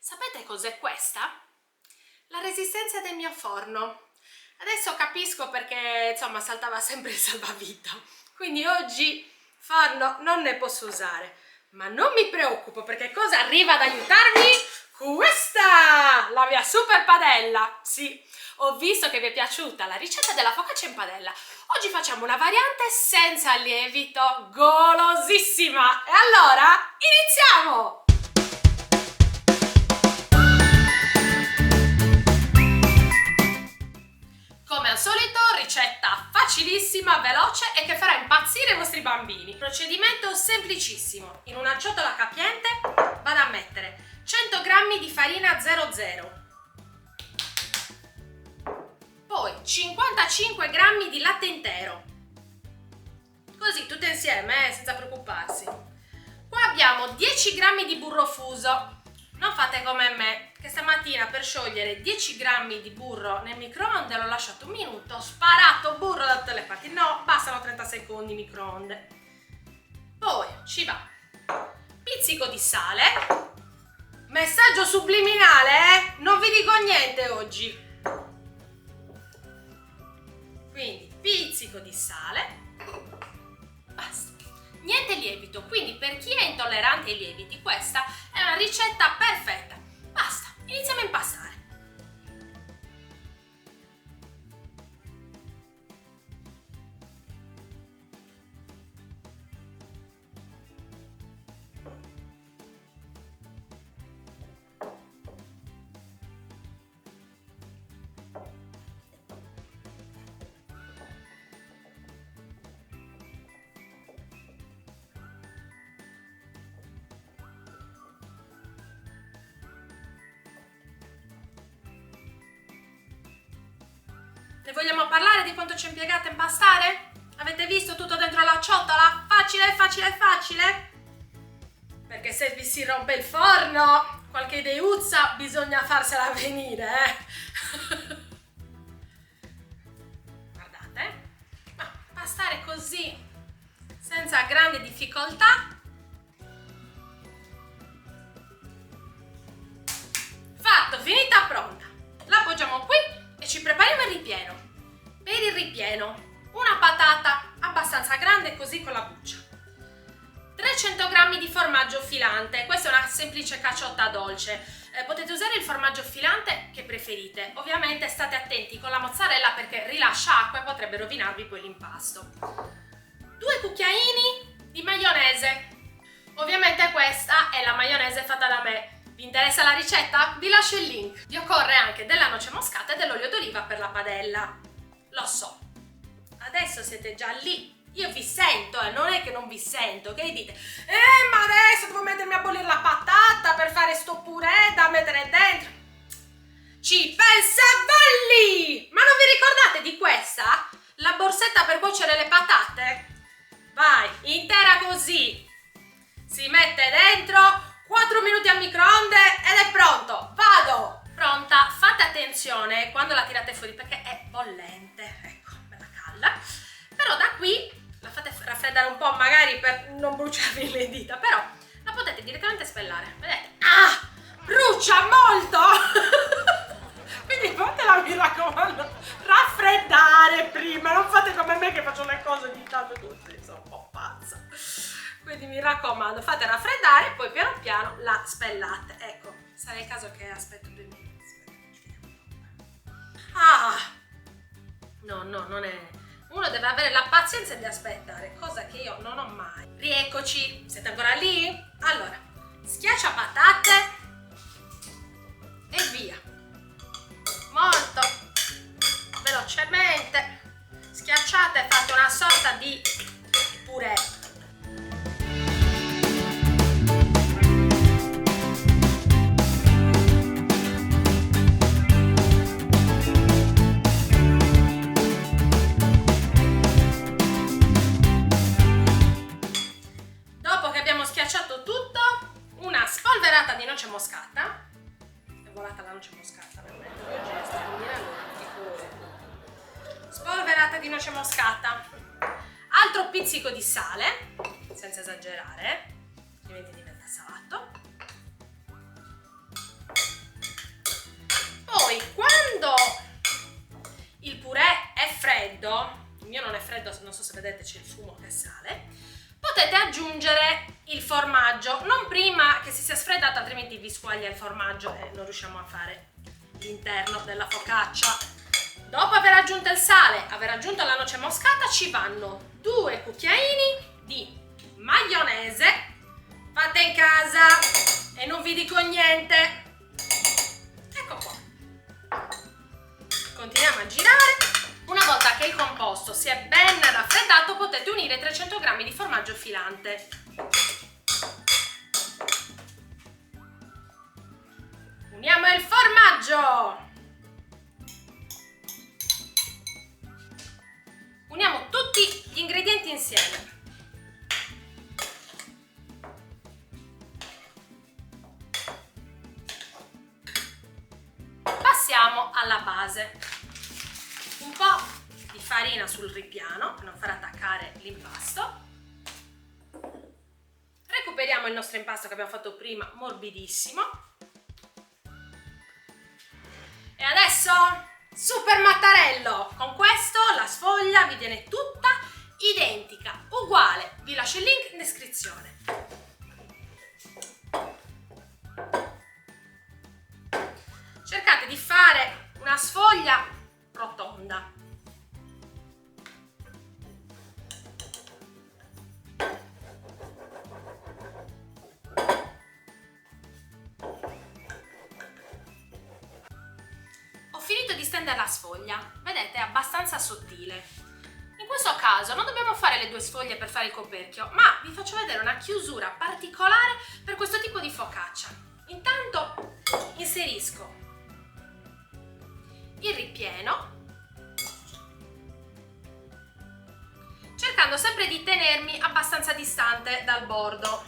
Sapete cos'è questa? La resistenza del mio forno. Adesso capisco perché, insomma, saltava sempre il salvavita. Quindi oggi forno non ne posso usare. Ma non mi preoccupo, perché cosa arriva ad aiutarmi? Questa! La mia super padella! Sì, ho visto che vi è piaciuta la ricetta della focaccia in padella. Oggi facciamo una variante senza lievito, golosissima! E allora, iniziamo! Come al solito, ricetta facilissima, veloce e che farà impazzire i vostri bambini. Procedimento semplicissimo. In una ciotola capiente vado a mettere 100 g di farina 00, poi 55 g di latte intero, così tutte insieme, senza preoccuparsi. Qua abbiamo 10 g di burro fuso. Non fate come me, che stamattina per sciogliere 10 g di burro nel microonde l'ho lasciato un minuto, ho sparato burro da tutte le parti. No, bastano 30 secondi microonde. Poi ci va pizzico di sale. Messaggio subliminale, non vi dico niente oggi. Quindi pizzico di sale. Basta. Niente lievito, quindi per chi è intollerante ai lieviti questa è una ricetta perfetta. Basta, iniziamo a impastare. Ne vogliamo parlare di quanto ci è impiegato a impastare? Avete visto tutto dentro la ciotola? Facile, facile, facile? Perché se vi si rompe il forno, qualche ideuzza bisogna farsela venire, Guardate, ma impastare così, senza grande difficoltà. Fatto, finita, pronta. La appoggiamo qui e ci prepariamo il ripieno. Per il ripieno una patata abbastanza grande, così con la buccia, 300 g di formaggio filante. Questa è una semplice caciotta dolce, potete usare il formaggio filante che preferite. Ovviamente state attenti con la mozzarella perché rilascia acqua e potrebbe rovinarvi poi l'impasto. 2 cucchiaini di maionese. Ovviamente questa è la maionese fatta da me. Vi interessa la ricetta? Vi lascio il link. Vi occorre anche della noce moscata e dell'olio d'oliva per la padella. Lo so, adesso siete già lì. Io vi sento, non è che non vi sento, che dite? Ma adesso devo mettermi a bollire la patata per fare sto purè da mettere dentro. Ci pensavo lì! Ma non vi ricordate di questa? La borsetta per cuocere le patate? Vai, intera così. Si mette dentro, 4 minuti al microonde ed è pronto. Vado! Pronta, fate attenzione quando la tirate fuori perché è bollente. Ecco, bella calda. Però da qui la fate raffreddare un po', magari per non bruciarvi le dita, però la potete direttamente spellare. Vedete? Ah! Brucia molto! Quindi fatela, mi raccomando, raffreddare prima. Non fate come me che faccio le cose di tanto così, sono un po' pazza. Quindi mi raccomando, fate raffreddare e poi piano piano la spellate. Ecco, sarà il caso che aspetto 2 minuti. Ah! No, non è... Uno deve avere la pazienza di aspettare, cosa che io non ho mai. Rieccoci, siete ancora lì? Allora, schiaccia patate e via. Molto velocemente. Schiacciate e fate una sorta di purè. Di noce moscata. È volata la noce moscata veramente. Oggi è stato un miracolo. Spolverata di noce moscata. Altro pizzico di sale, senza esagerare, altrimenti diventa salato. non so se vedete c'è il fumo che sale, potete aggiungere il formaggio, non prima che si sia sfreddato, altrimenti vi squaglia il formaggio e non riusciamo a fare l'interno della focaccia. Dopo aver aggiunto il sale, aver aggiunto la noce moscata, ci vanno 2 cucchiaini di maionese fatta in casa e non vi dico niente. Ecco qua. Continuiamo a girare. Una volta che il composto si è ben raffreddato, potete unire 300 g di formaggio filante. Uniamo il formaggio. Uniamo tutti gli ingredienti insieme. Passiamo alla base. Un po' di farina sul ripiano per non far attaccare l'impasto. Recuperiamo il nostro impasto che abbiamo fatto prima, morbidissimo. E adesso super mattarello. Con questo la sfoglia vi viene tutta identica, uguale. Vi lascio il link in descrizione. Cercate di fare una sfoglia rotonda. Ho finito di stendere la sfoglia, vedete, è abbastanza sottile. In questo caso non dobbiamo fare le 2 sfoglie per fare il coperchio, ma vi faccio vedere una chiusura particolare per questo tipo di focaccia. Intanto inserisco il ripieno, cercando sempre di tenermi abbastanza distante dal bordo.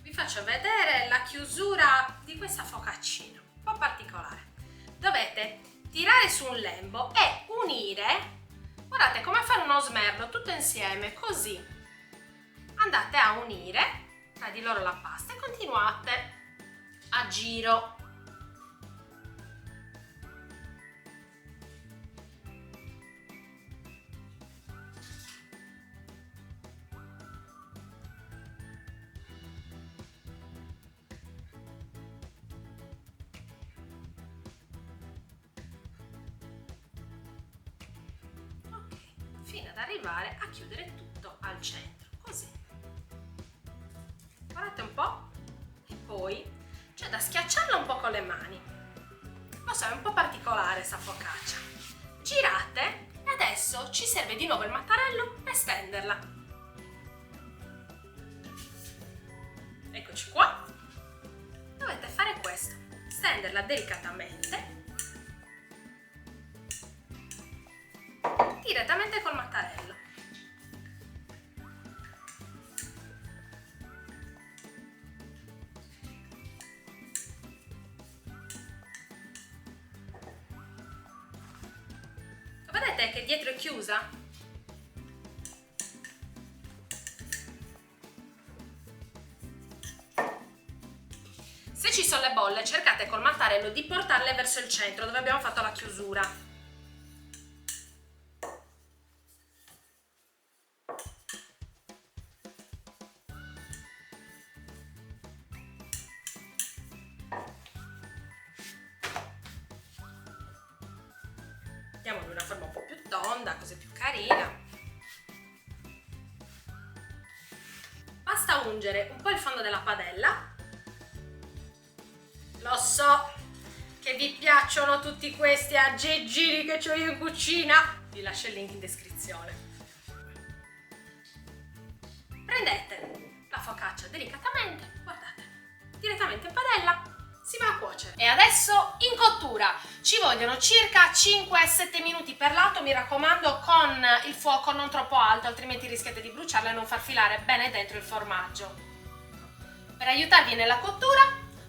Vi faccio vedere la chiusura di questa focaccina, un po' particolare. Dovete tirare su un lembo e unire. Guardate, come fare uno smerlo tutto insieme, così andate a unire tra di loro la pasta e continuate a giro. Fino ad arrivare a chiudere tutto al centro, così. Guardate un po', e poi c'è da schiacciarla un po' con le mani. Lo so, è un po' particolare sta focaccia. Girate e adesso ci serve di nuovo il mattarello per stenderla. Eccoci qua. Dovete fare questo, stenderla delicatamente. Direttamente col mattarello. Vedete che dietro è chiusa? Se ci sono le bolle, cercate col mattarello di portarle verso il centro dove abbiamo fatto la chiusura. Diamo una forma un po' più tonda, così più carina. Basta ungere un po' il fondo della padella. Lo so che vi piacciono tutti questi aggeggini che ho io in cucina. Vi lascio il link in descrizione. Prendete la focaccia delicatamente, guardate, direttamente in padella. Si va a cuocere. E adesso in cottura ci vogliono circa 5-7 minuti per lato, mi raccomando con il fuoco non troppo alto, altrimenti rischiate di bruciarla e non far filare bene dentro il formaggio. Per aiutarvi nella cottura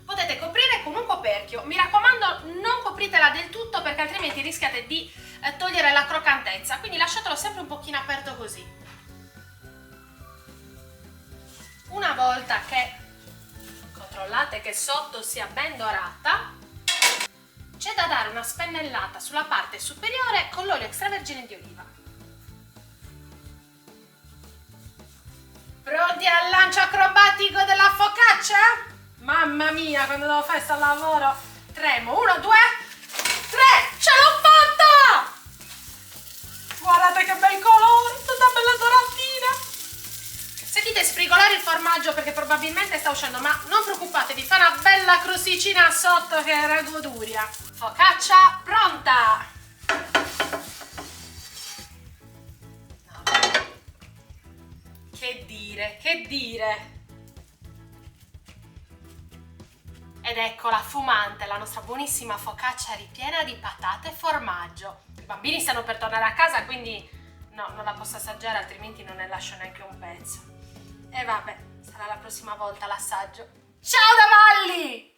potete coprire con un coperchio, mi raccomando non copritela del tutto perché altrimenti rischiate di togliere la croccantezza, quindi lasciatelo sempre un pochino aperto così. Una volta che controllate che sotto sia ben dorata, c'è da dare una spennellata sulla parte superiore con l'olio extravergine di oliva. Pronti al lancio acrobatico della focaccia? Mamma mia, quando devo fare sto lavoro tremo. 1, 2, 3, ce l'ho fatta! Guardate che bel colore, tutta bella doratina. Sentite sfrigolare il formaggio perché probabilmente sta uscendo, ma non preoccupatevi, fa una bella crosticina sotto che era goduria. Focaccia pronta! No. Che dire, che dire! Ed eccola fumante, la nostra buonissima focaccia ripiena di patate e formaggio. I bambini stanno per tornare a casa, quindi no, non la posso assaggiare, altrimenti non ne lascio neanche un pezzo. E vabbè, sarà la prossima volta l'assaggio. Ciao da Valli!